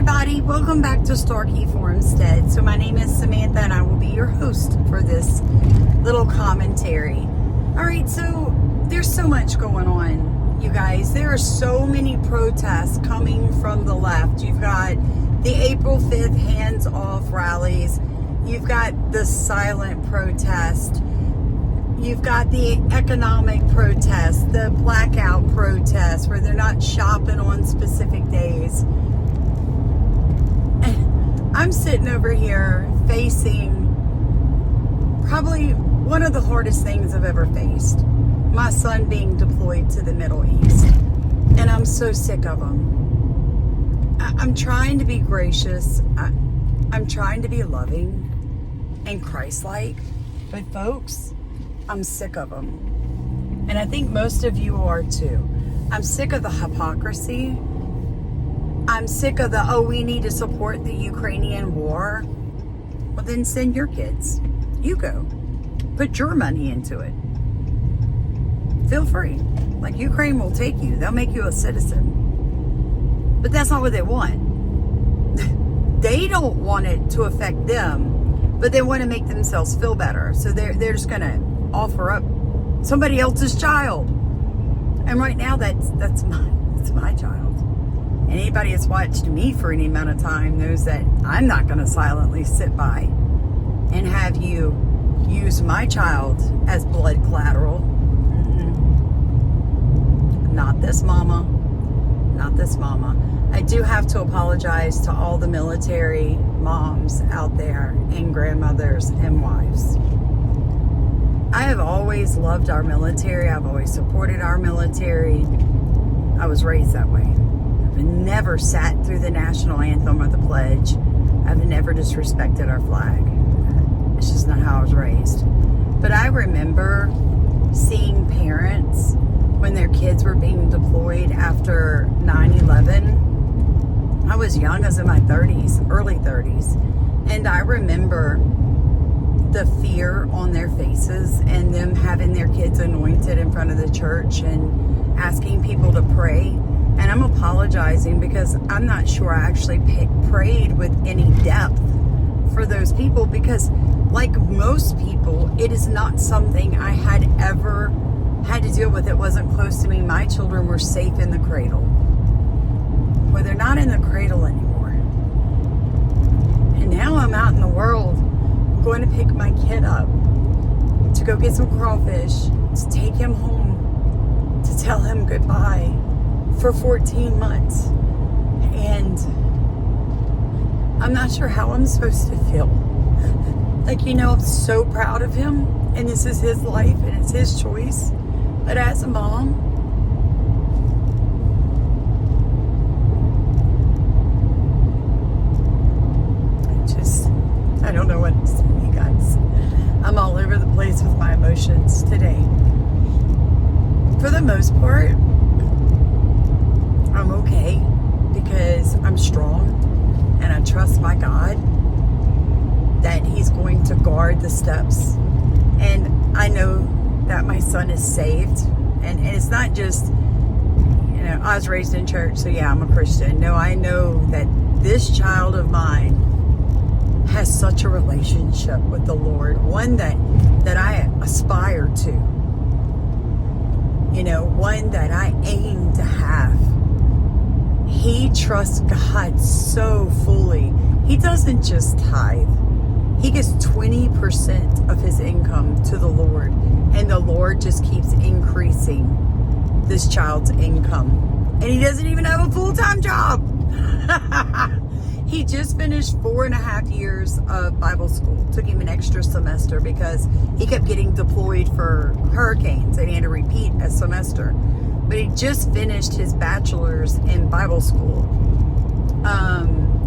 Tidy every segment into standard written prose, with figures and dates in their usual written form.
everybody, welcome back to Starkey Farmstead. So my name is Samantha and I will be your host for this little commentary. Alright, so there's so much going on, you guys. There are so many protests coming from the left. You've got the April 5th hands-off rallies. You've got the silent protest. You've got the economic protest, the blackout protest, where they're not shopping on specific days. I'm sitting over here facing probably one of the hardest things I've ever faced. My son being deployed to the Middle East. And I'm so sick of him. I'm trying to be gracious. I'm trying to be loving and Christ-like. But folks, I'm sick of them. And I think most of you are too. I'm sick of the hypocrisy. I'm sick of the, oh, we need to support the Ukrainian war. Well, then send your kids. You go. Put your money into it. Feel free. Like, Ukraine will take you. They'll make you a citizen. But that's not what they want. They don't want it to affect them, but they want to make themselves feel better. So they're just going to offer up somebody else's child. And right now, that's my child. Anybody that's watched me for any amount of time knows that I'm not going to silently sit by and have you use my child as blood collateral. Not this mama. Not this mama. I do have to apologize to all the military moms out there and grandmothers and wives. I have always loved our military. I've always supported our military. I was raised that way. I've never sat through the national anthem or the pledge. I've never disrespected our flag. It's just not how I was raised. But I remember seeing parents when their kids were being deployed after 9/11. I was young, I was in my 30s, early 30s. And I remember the fear on their faces and them having their kids anointed in front of the church and asking people to pray. And I'm apologizing because I'm not sure I actually prayed with any depth for those people, because like most people, it is not something I had ever had to deal with. It wasn't close to me. My children were safe in the cradle. Well, they're not in the cradle anymore. And now I'm out in the world. I'm going to pick my kid up to go get some crawfish, to take him home, to tell him goodbye for 14 months. And I'm not sure how I'm supposed to feel. Like, I'm so proud of him, and this is his life and it's his choice. But as a mom, I don't know what to say, you guys. I'm all over the place with my emotions today. For the most part, I'm okay because I'm strong and I trust my God that He's going to guard the steps. And I know that my son is saved. And it's not just, I was raised in church, so yeah, I'm a Christian. No, I know that this child of mine has such a relationship with the Lord, one that I aspire to, one that I aim to have. He trusts God so fully. He doesn't just tithe. He gives 20% of his income to the Lord, and the Lord just keeps increasing this child's income. And he doesn't even have a full-time job. He just finished 4.5 years of Bible school. Took him an extra semester because he kept getting deployed for hurricanes and he had to repeat a semester. But he just finished his bachelor's in Bible school.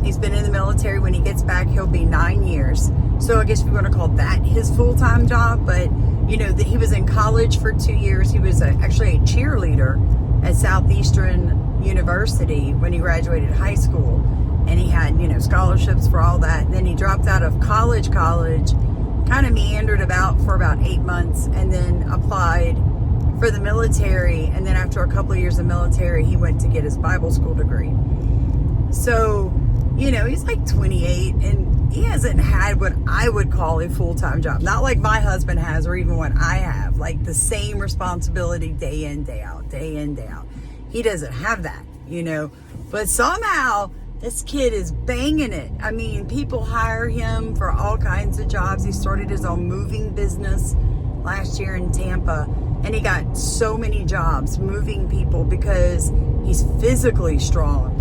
He's been in the military. When he gets back, he'll be 9 years. So I guess if you want to call that his full-time job. But, that he was in college for 2 years. He was actually a cheerleader at Southeastern University when he graduated high school. And he had, scholarships for all that. And then he dropped out of college, kind of meandered about for about 8 months, and then applied for the military. And then after a couple of years of military, he went to get his Bible school degree. So he's like 28 and he hasn't had what I would call a full-time job. Not like my husband has or even what I have. Like the same responsibility day in, day out, day in, day out. He doesn't have that, But somehow this kid is banging it. I mean, people hire him for all kinds of jobs. He started his own moving business last year in Tampa. And he got so many jobs moving people because he's physically strong.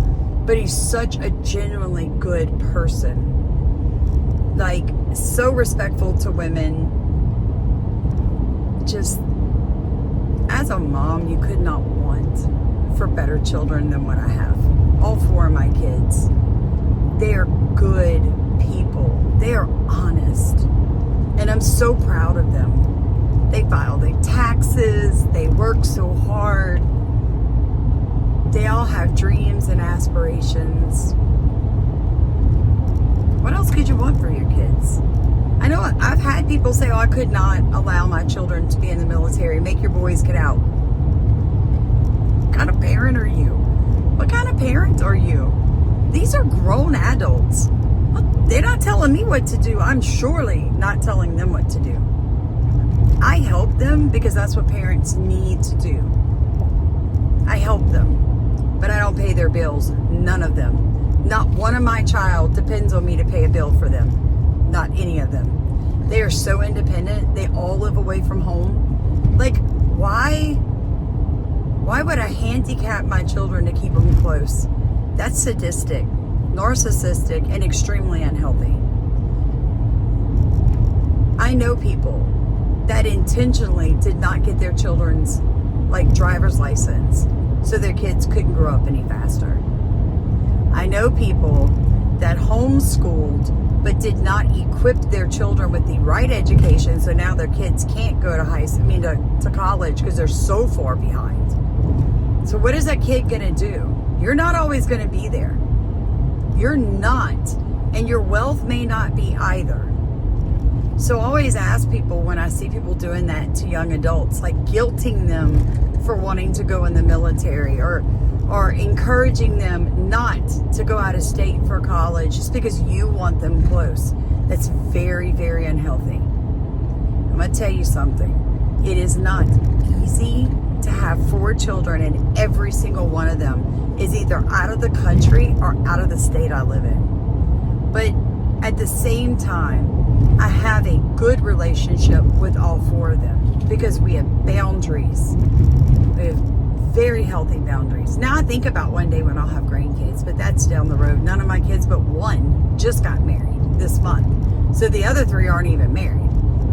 But he's such a genuinely good person. Like, so respectful to women. Just, as a mom, you could not want for better children than what I have. All 4 of my kids. They are good people. They are honest. And I'm so proud of them. They file their taxes. They work so hard. They all have dreams and aspirations. What else could you want for your kids? I know I've had people say, I could not allow my children to be in the military. Make your boys get out. What kind of parent are you? What kind of parent are you? These are grown adults. They're not telling me what to do. I'm surely not telling them what to do. I help them because that's what parents need to do. I help them. But I don't pay their bills. None of them. Not one of my child depends on me to pay a bill for them. Not any of them. They are so independent. They all live away from home. Like, why would I handicap my children to keep them close? That's sadistic, narcissistic, and extremely unhealthy. I know people that intentionally did not get their children's driver's license so their kids couldn't grow up any faster. I know people that homeschooled but did not equip their children with the right education, so now their kids can't go to college because they're so far behind. So what is that kid gonna do? You're not always gonna be there. You're not, and your wealth may not be either. So I always ask people when I see people doing that to young adults, like guilting them for wanting to go in the military or encouraging them not to go out of state for college just because you want them close. That's very, very unhealthy. I'm going to tell you something. It is not easy to have 4 children and every single one of them is either out of the country or out of the state I live in. But at the same time, I have a good relationship with all 4 of them because we have boundaries. We have very healthy boundaries. Now I think about one day when I'll have grandkids, but that's down the road. None of my kids but 1 just got married this month. So the other 3 aren't even married.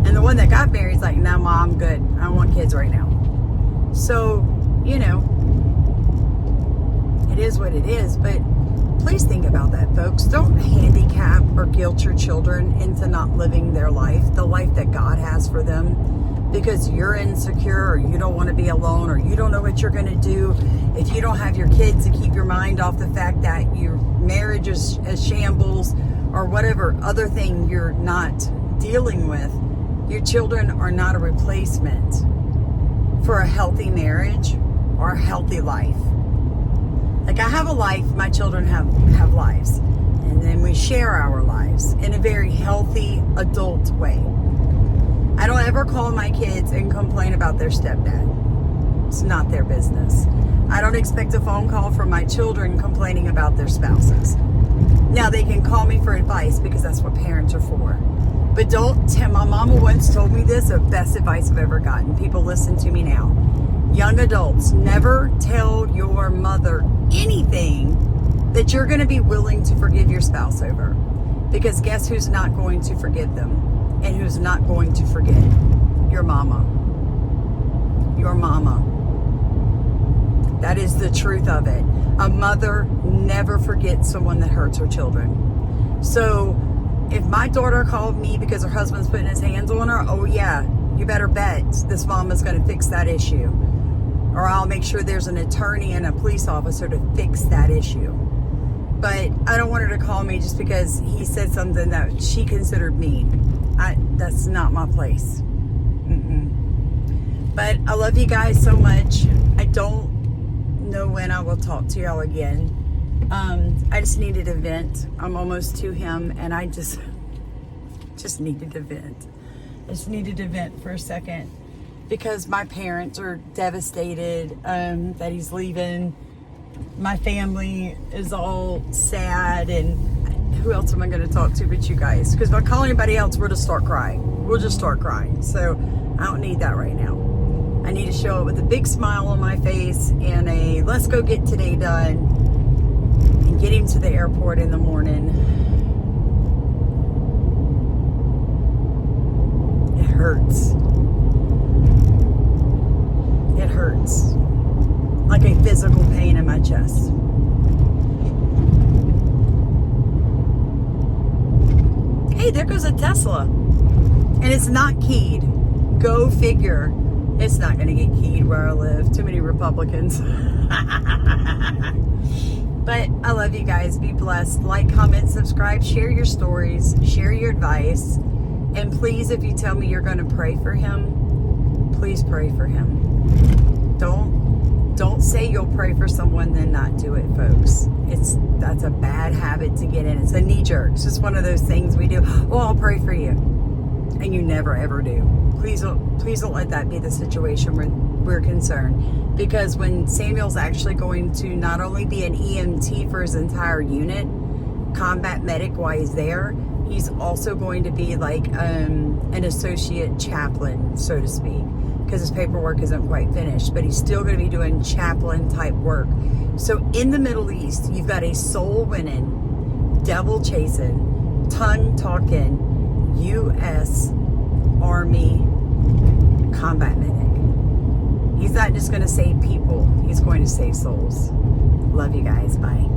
And the one that got married is like, no, Mom, I'm good. I don't want kids right now. So, it is what it is. But please think about that, folks. Don't handicap or guilt your children into not living their life, the life that God has for them, because you're insecure or you don't want to be alone or you don't know what you're going to do. If you don't have your kids to keep your mind off the fact that your marriage is a shambles or whatever other thing you're not dealing with, your children are not a replacement for a healthy marriage or a healthy life. Like I have a life, my children have lives. And then we share our lives in a very healthy adult way. I don't ever call my kids and complain about their stepdad. It's not their business. I don't expect a phone call from my children complaining about their spouses. Now they can call me for advice because that's what parents are for. But don't tell, my mama once told me this, the best advice I've ever gotten. People listen to me now. Young adults, never tell your mother anything that you're going to be willing to forgive your spouse over. Because guess who's not going to forgive them? And who's not going to forget? Your mama. Your mama. That is the truth of it. A mother never forgets someone that hurts her children. So if my daughter called me because her husband's putting his hands on her, oh yeah, you better bet this mama's going to fix that issue. Or I'll make sure there's an attorney and a police officer to fix that issue. But I don't want her to call me just because he said something that she considered mean. That's not my place. But I love you guys so much. I don't know when I will talk to y'all again. I just needed to vent. I'm almost to him, and I just needed to vent. I just needed to vent for a second because my parents are devastated that he's leaving. My family is all sad, and who else am I going to talk to but you guys? Because if I call anybody else, we'll just start crying. We'll just start crying. So I don't need that right now. I need to show up with a big smile on my face and a let's go get today done and get him to the airport in the morning. It hurts. It hurts. Like a physical pain in my chest. Hey, there goes a Tesla. And it's not keyed. Go figure. It's not going to get keyed where I live. Too many Republicans. But I love you guys. Be blessed. Like, comment, subscribe, share your stories, share your advice. And please, if you tell me you're going to pray for him, please pray for him. Don't say you'll pray for someone, then not do it, folks. That's a bad habit to get in. It's a knee jerk. It's just one of those things we do. Oh, I'll pray for you. And you never ever do. Please don't let that be the situation where we're concerned. Because when Samuel's actually going to not only be an EMT for his entire unit, combat medic while he's there, he's also going to be like an associate chaplain, so to speak. Because his paperwork isn't quite finished, but he's still going to be doing chaplain type work. So in the Middle East, you've got a soul winning, devil chasing, tongue talking U.S. Army combat medic. He's not just going to save people, he's going to save souls. Love you guys. Bye.